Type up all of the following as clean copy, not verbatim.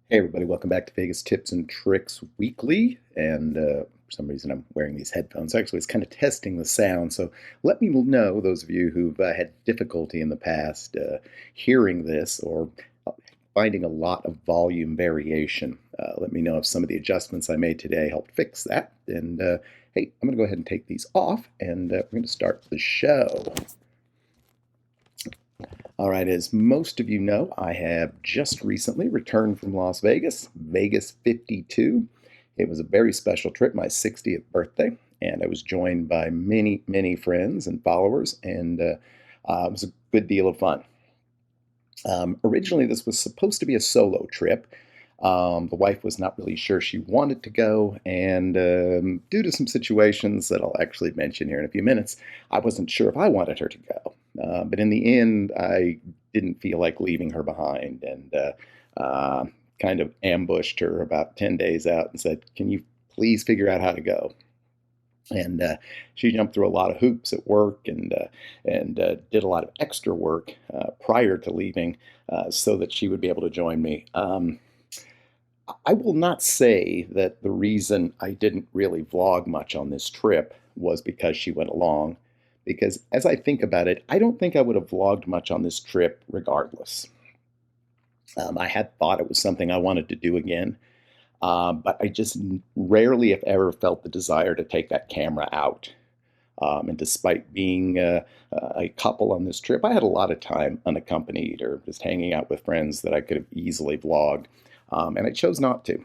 Hey everybody, welcome back to Vegas Tips and Tricks Weekly. And for some reason I'm wearing these headphones. Actually, it's kind of testing the sound. So let me know, those of you who've had difficulty in the past hearing this or uh, finding a lot of volume variation. Let me know if some of the adjustments I made today helped fix that. And hey, I'm going to go ahead and take these off and we're going to start the show. All right, as most of you know, I have just recently returned from Las Vegas, Vegas 52. It was a very special trip, my 60th birthday, and I was joined by many, many friends and followers, and it was a good deal of fun. Originally, this was supposed to be a solo trip. The wife was not really sure she wanted to go, and due to some situations that I'll actually mention here in a few minutes, I wasn't sure if I wanted her to go. But in the end, I didn't feel like leaving her behind and kind of ambushed her about 10 days out and said, "Can you please figure out how to go?" And she jumped through a lot of hoops at work and did a lot of extra work prior to leaving so that she would be able to join me. I will not say that the reason I didn't really vlog much on this trip was because she went along, because as I think about it, I don't think I would have vlogged much on this trip regardless. I had thought it was something I wanted to do again, but I just rarely, if ever, felt the desire to take that camera out. And despite being a couple on this trip, I had a lot of time unaccompanied or just hanging out with friends that I could have easily vlogged, and I chose not to.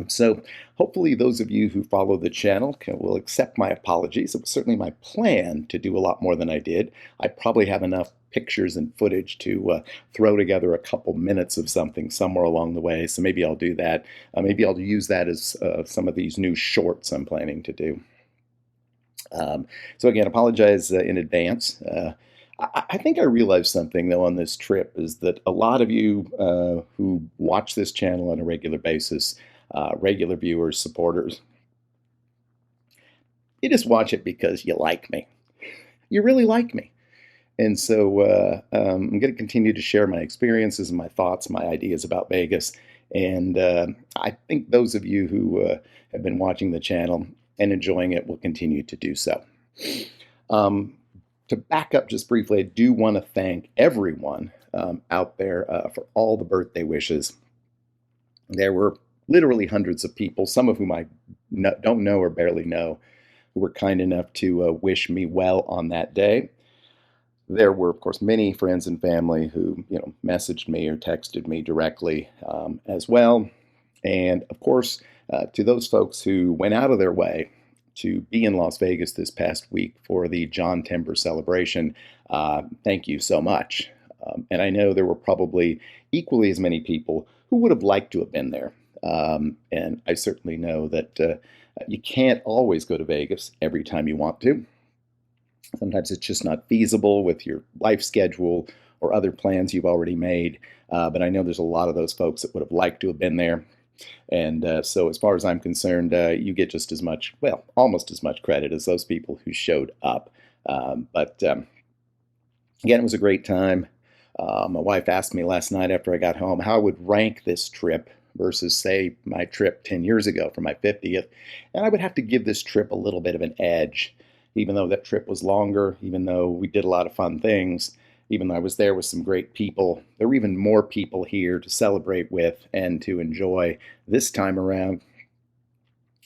So hopefully those of you who follow the channel will accept my apologies. It was certainly my plan to do a lot more than I did. I probably have enough pictures and footage to throw together a couple minutes of something somewhere along the way. So maybe I'll do that. Maybe I'll use that as some of these new shorts I'm planning to do. So again, apologize in advance. I think I realized something though on this trip is that a lot of you who watch this channel on a regular basis, regular viewers, supporters, you just watch it because you like me. You really like me. And so I'm going to continue to share my experiences and my thoughts, my ideas about Vegas. And I think those of you who have been watching the channel and enjoying it will continue to do so. Um, to back up just briefly, I do want to thank everyone out there for all the birthday wishes. There were literally hundreds of people, some of whom I don't know or barely know, who were kind enough to wish me well on that day. There were, of course, many friends and family who, messaged me or texted me directly as well. And of course, to those folks who went out of their way to be in Las Vegas this past week for the John Timber celebration, thank you so much. And I know there were probably equally as many people who would have liked to have been there. And I certainly know that you can't always go to Vegas every time you want to. Sometimes it's just not feasible with your life schedule or other plans you've already made. But I know there's a lot of those folks that would have liked to have been there. And so, as far as I'm concerned, you get just as much, well, almost as much credit as those people who showed up. But again, it was a great time. My wife asked me last night after I got home how I would rank this trip versus, say, my trip 10 years ago for my 50th. And I would have to give this trip a little bit of an edge, even though that trip was longer, even though we did a lot of fun things, even though I was there with some great people. There were even more people here to celebrate with and to enjoy this time around.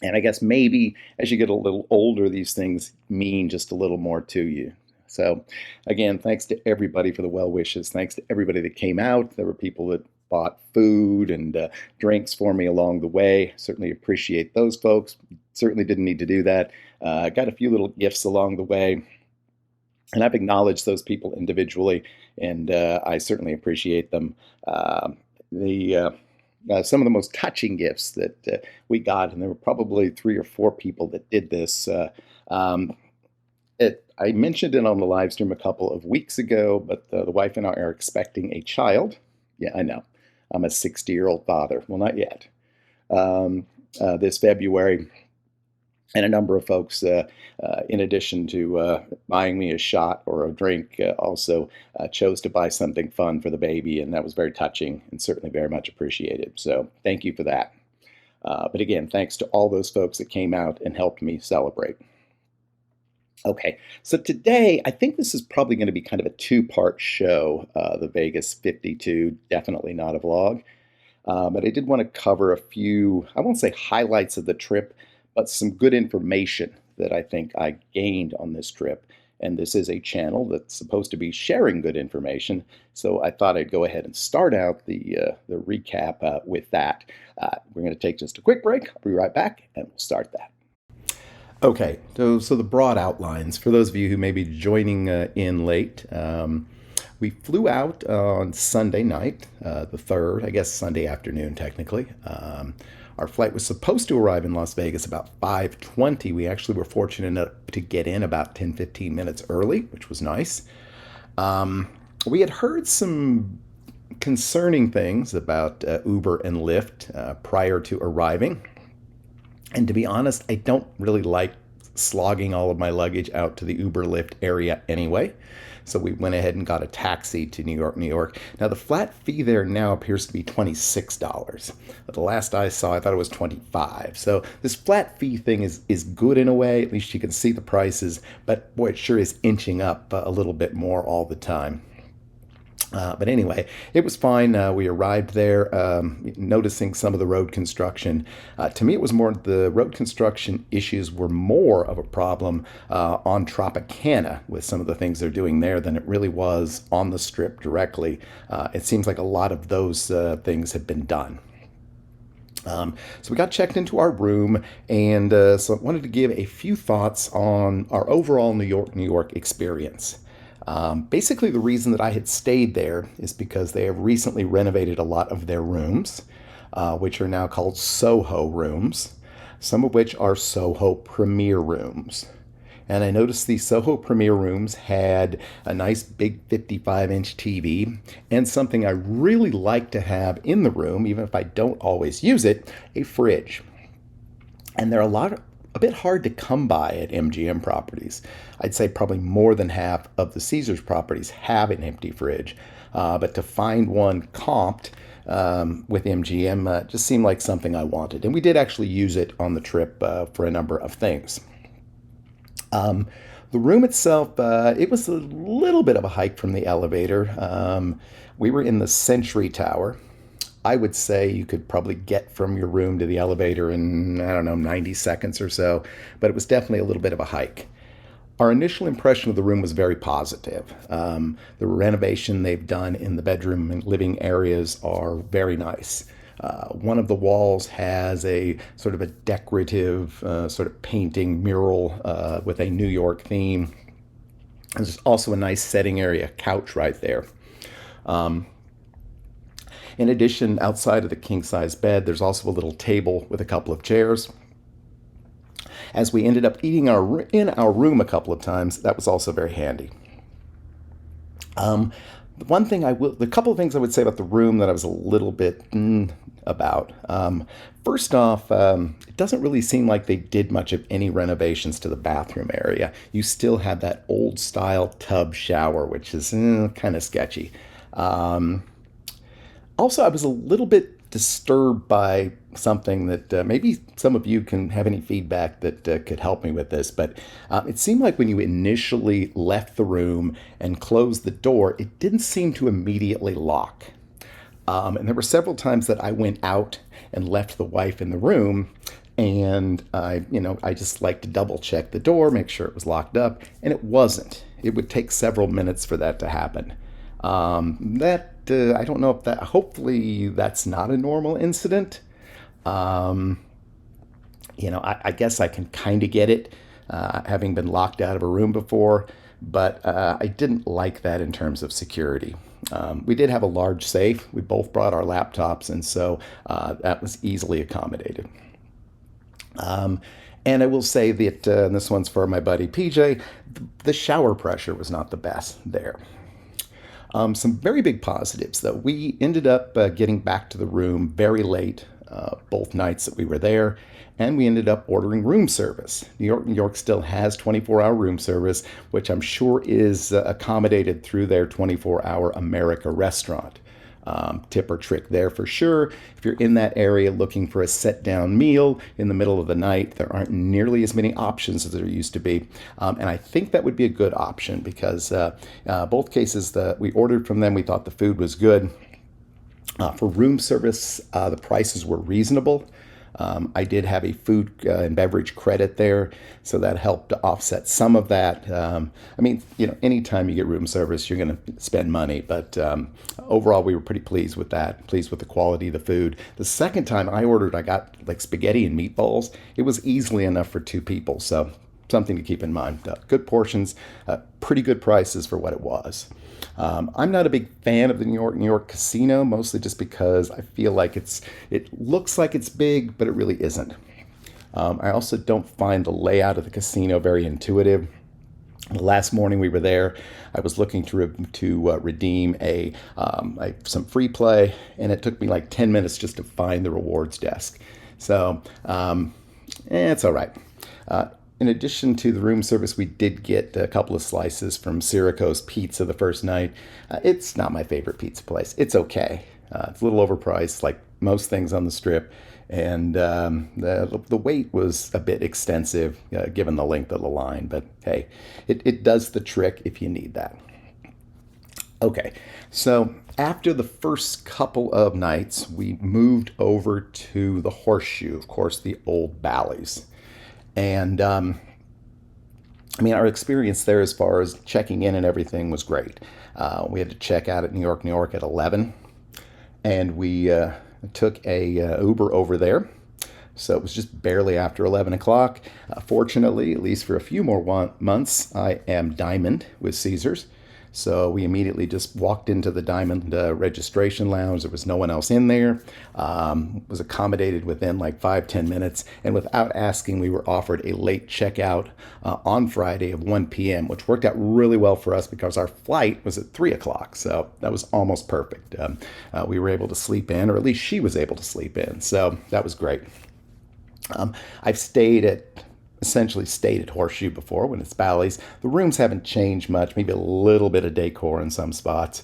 And I guess maybe as you get a little older, these things mean just a little more to you. So, again, thanks to everybody for the well wishes. Thanks to everybody that came out. There were people that bought food and drinks for me along the way. Certainly appreciate those folks. Certainly didn't need to do that. Got a few little gifts along the way. And I've acknowledged those people individually, and I certainly appreciate them. The Some of the most touching gifts that we got, and there were probably 3 or 4 people that did this. Um, I mentioned it on the live stream a couple of weeks ago, but the wife and I are expecting a child. Yeah, I know. I'm a 60-year-old father. Well, not yet. This February. And a number of folks, in addition to buying me a shot or a drink, also chose to buy something fun for the baby, and that was very touching and certainly very much appreciated. So thank you for that. But again, thanks to all those folks that came out and helped me celebrate. Okay, so today I think this is probably going to be kind of a two-part show, the Vegas 52, definitely not a vlog. But I did want to cover a few, I won't say highlights of the trip, but some good information that I think I gained on this trip. And this is a channel that's supposed to be sharing good information. So I thought I'd go ahead and start out the recap with that. We're going to take just a quick break. I'll be right back and we'll start that. Okay, so the broad outlines for those of you who may be joining in late. We flew out on Sunday night, the 3rd, I guess Sunday afternoon technically. Our flight was supposed to arrive in Las Vegas about 5:20. We actually were fortunate enough to get in about 10-15 minutes early, which was nice. We had heard some concerning things about Uber and Lyft prior to arriving. And to be honest, I don't really like slogging all of my luggage out to the Uber Lyft area anyway. So we went ahead and got a taxi to New York, New York. Now the flat fee there now appears to be $26. But the last I saw, I thought it was $25. So this flat fee thing is good in a way. At least you can see the prices. But boy, it sure is inching up a little bit more all the time. But anyway, it was fine. We arrived there, noticing some of the road construction. To me, it was more the road construction issues were more of a problem on Tropicana with some of the things they're doing there than it really was on the Strip directly. It seems like a lot of those things have been done. So we got checked into our room, and so I wanted to give a few thoughts on our overall New York, New York experience. Basically, the reason that I had stayed there is because they have recently renovated a lot of their rooms, which are now called Soho rooms, some of which are Soho Premier rooms. And I noticed these Soho Premier rooms had a nice big 55-inch TV and something I really like to have in the room, even if I don't always use it, a fridge. And there are a bit hard to come by at MGM properties. I'd say probably more than half of the Caesars properties have an empty fridge, but to find one comped with MGM just seemed like something I wanted. And we did actually use it on the trip for a number of things. The room itself, it was a little bit of a hike from the elevator. We were in the Century Tower. I would say you could probably get from your room to the elevator in, I don't know, 90 seconds or so, but it was definitely a little bit of a hike. Our initial impression of the room was very positive. The renovation they've done in the bedroom and living areas are very nice. One of the walls has a sort of a decorative sort of painting mural with a New York theme. There's also a nice setting area couch right there. In addition, outside of the king-size bed, there's also a little table with a couple of chairs. As we ended up eating in our room a couple of times, that was also very handy. The couple of things I would say about the room that I was a little bit about. First off, it doesn't really seem like they did much of any renovations to the bathroom area. You still have that old style tub shower, which is kind of sketchy. Also, I was a little bit disturbed by something that maybe some of you can have any feedback that could help me with this, but it seemed like when you initially left the room and closed the door, it didn't seem to immediately lock. And there were several times that I went out and left the wife in the room, and I just like to double check the door, make sure it was locked up, and it wasn't. It would take several minutes for that to happen. I don't know if that, hopefully that's not a normal incident. I guess I can kind of get it, having been locked out of a room before, but I didn't like that in terms of security. We did have a large safe. We both brought our laptops, and so that was easily accommodated. And I will say that, and this one's for my buddy PJ, the shower pressure was not the best there. Some very big positives, though. We ended up getting back to the room very late both nights that we were there, and we ended up ordering room service. New York still has 24-hour room service, which I'm sure is accommodated through their 24-hour America restaurant. Tip or trick there for sure. If you're in that area looking for a sit-down meal in the middle of the night, there aren't nearly as many options as there used to be. And I think that would be a good option because both cases that we ordered from them, we thought the food was good. For room service, the prices were reasonable. I did have a food and beverage credit there, so that helped to offset some of that. I mean, anytime you get room service, you're going to spend money, but overall, we were pretty pleased with that, pleased with the quality of the food. The second time I ordered, I got like spaghetti and meatballs. It was easily enough for two people, so something to keep in mind. Good portions, pretty good prices for what it was. I'm not a big fan of the New York casino, mostly just because I feel like it looks like it's big, but it really isn't. I also don't find the layout of the casino very intuitive. The last morning we were there, I was looking to redeem some free play, and it took me like 10 minutes just to find the rewards desk. So it's all right. In addition to the room service, we did get a couple of slices from Syracuse Pizza the first night. It's not my favorite pizza place. It's okay. It's a little overpriced, like most things on the Strip, and the wait was a bit extensive given the length of the line. But hey, it does the trick if you need that. Okay, so after the first couple of nights, we moved over to the Horseshoe, of course, the old Bally's. And our experience there as far as checking in and everything was great. We had to check out at New York at 11, and we took a Uber over there. So it was just barely after 11 o'clock. Fortunately, at least for a few more months, I am Diamond with Caesars. So we immediately just walked into the Diamond registration lounge. There was no one else in there. Was accommodated within like 5-10 minutes. And without asking, we were offered a late checkout on Friday of 1 p.m., which worked out really well for us because our flight was at 3 o'clock. So that was almost perfect. We were able to sleep in, or at least she was able to sleep in. So that was great. I've essentially stayed at Horseshoe before when it's Bally's. The rooms haven't changed much, maybe a little bit of decor in some spots.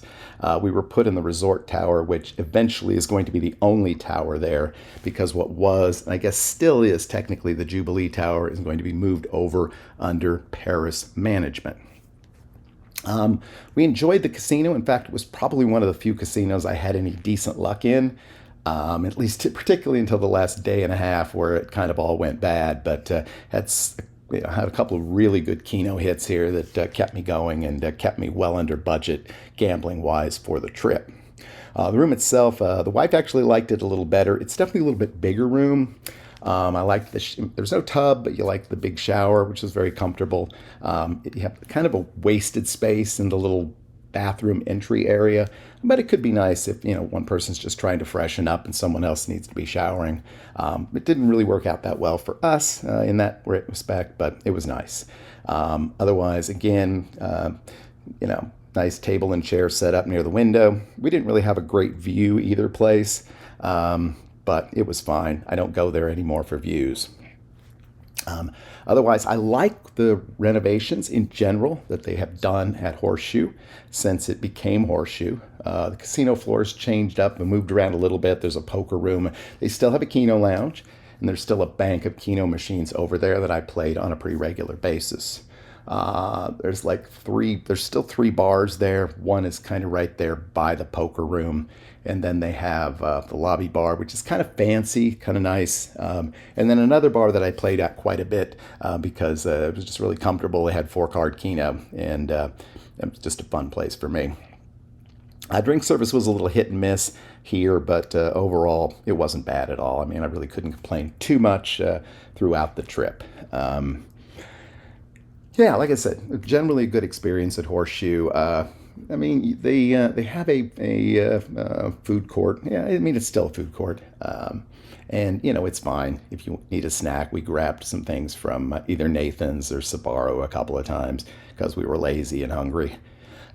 We were put in the resort tower, which eventually is going to be the only tower there because what was, and I guess still is technically the Jubilee Tower, is going to be moved over under Paris management. We enjoyed the casino. In fact, it was probably one of the few casinos I had any decent luck in. At least particularly until the last day and a half where it kind of all went bad, but had a couple of really good Keno hits here that kept me going and kept me well under budget gambling-wise for the trip. The room itself, the wife actually liked it a little better. It's definitely a little bit bigger room. I liked there's no tub, but you like the big shower, which is very comfortable. You have kind of a wasted space in the little bathroom entry area, but it could be nice if one person's just trying to freshen up and someone else needs to be showering. It didn't really work out that well for us in that respect, but it was nice. Otherwise, again, nice table and chair set up near the window. We didn't really have a great view either place, but it was fine. I don't go there anymore for views. Otherwise, I like the renovations in general that they have done at Horseshoe since it became Horseshoe. The casino floors changed up and moved around a little bit. There's a poker room. They still have a Keno lounge, and there's still a bank of Keno machines over there that I played on a pretty regular basis. There's still 3 bars there. One is kind of right there by the poker room. And then they have the lobby bar, which is kind of fancy, kind of nice. And then another bar that I played at quite a bit because it was just really comfortable. They had 4-card Keno, and it was just a fun place for me. Drink service was a little hit and miss here, but overall, it wasn't bad at all. I really couldn't complain too much throughout the trip. Yeah, like I said, generally a good experience at Horseshoe. They have a food court. Yeah, it's still a food court. And it's fine. If you need a snack, we grabbed some things from either Nathan's or Sbarro a couple of times because we were lazy and hungry.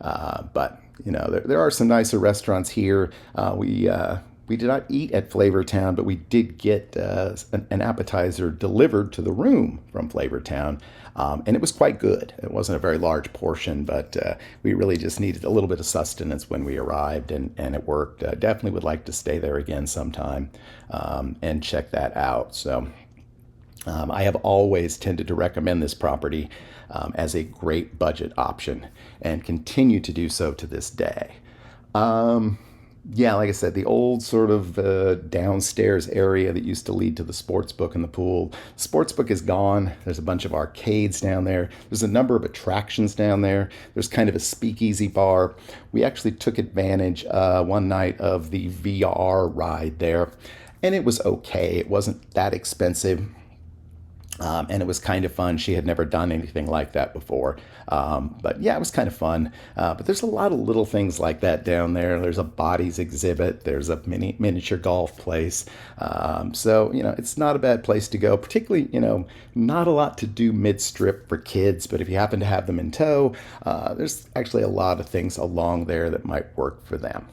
But there are some nicer restaurants here. We We did not eat at Flavortown, but we did get an appetizer delivered to the room from Flavortown, and it was quite good. It wasn't a very large portion, but we really just needed a little bit of sustenance when we arrived, and it worked. Definitely would like to stay there again sometime and check that out. So I have always tended to recommend this property as a great budget option and continue to do so to this day. Um, yeah, like I said, the old sort of downstairs area that used to lead to the sports book and the pool. The sports book is gone. There's a bunch of arcades down there. There's a number of attractions down there. There's kind of a speakeasy bar. We actually took advantage one night of the VR ride there, and it was okay. It wasn't that expensive. And it was kind of fun. She had never done anything like that before. But yeah, it was kind of fun. But there's a lot of little things like that down there. There's a bodies exhibit. There's a miniature golf place. So, it's not a bad place to go, particularly, not a lot to do mid-strip for kids. But if you happen to have them in tow, there's actually a lot of things along there that might work for them.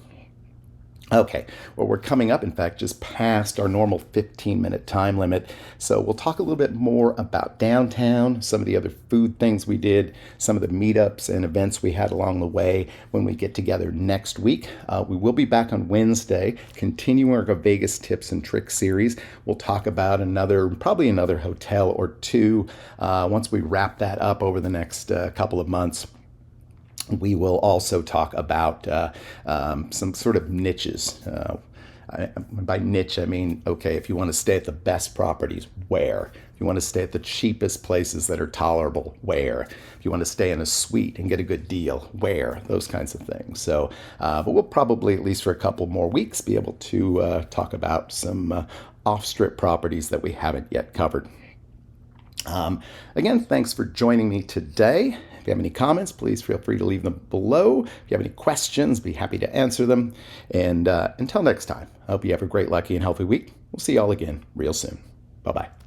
Okay, well, we're coming up, in fact, just past our normal 15-minute time limit. So we'll talk a little bit more about downtown, some of the other food things we did, some of the meetups and events we had along the way when we get together next week. We will be back on Wednesday, continuing our Vegas tips and tricks series. We'll talk about probably another hotel or two once we wrap that up over the next couple of months. We will also talk about some sort of niches. By niche, I mean, okay, if you want to stay at the best properties, where? If you want to stay at the cheapest places that are tolerable, where? If you want to stay in a suite and get a good deal, where? Those kinds of things. So, but we'll probably, at least for a couple more weeks, be able to talk about some off-strip properties that we haven't yet covered. Again, thanks for joining me today. If you have any comments, please feel free to leave them below. If you have any questions, be happy to answer them. And until next time, I hope you have a great, lucky, and healthy week. We'll see y'all again real soon. Bye-bye.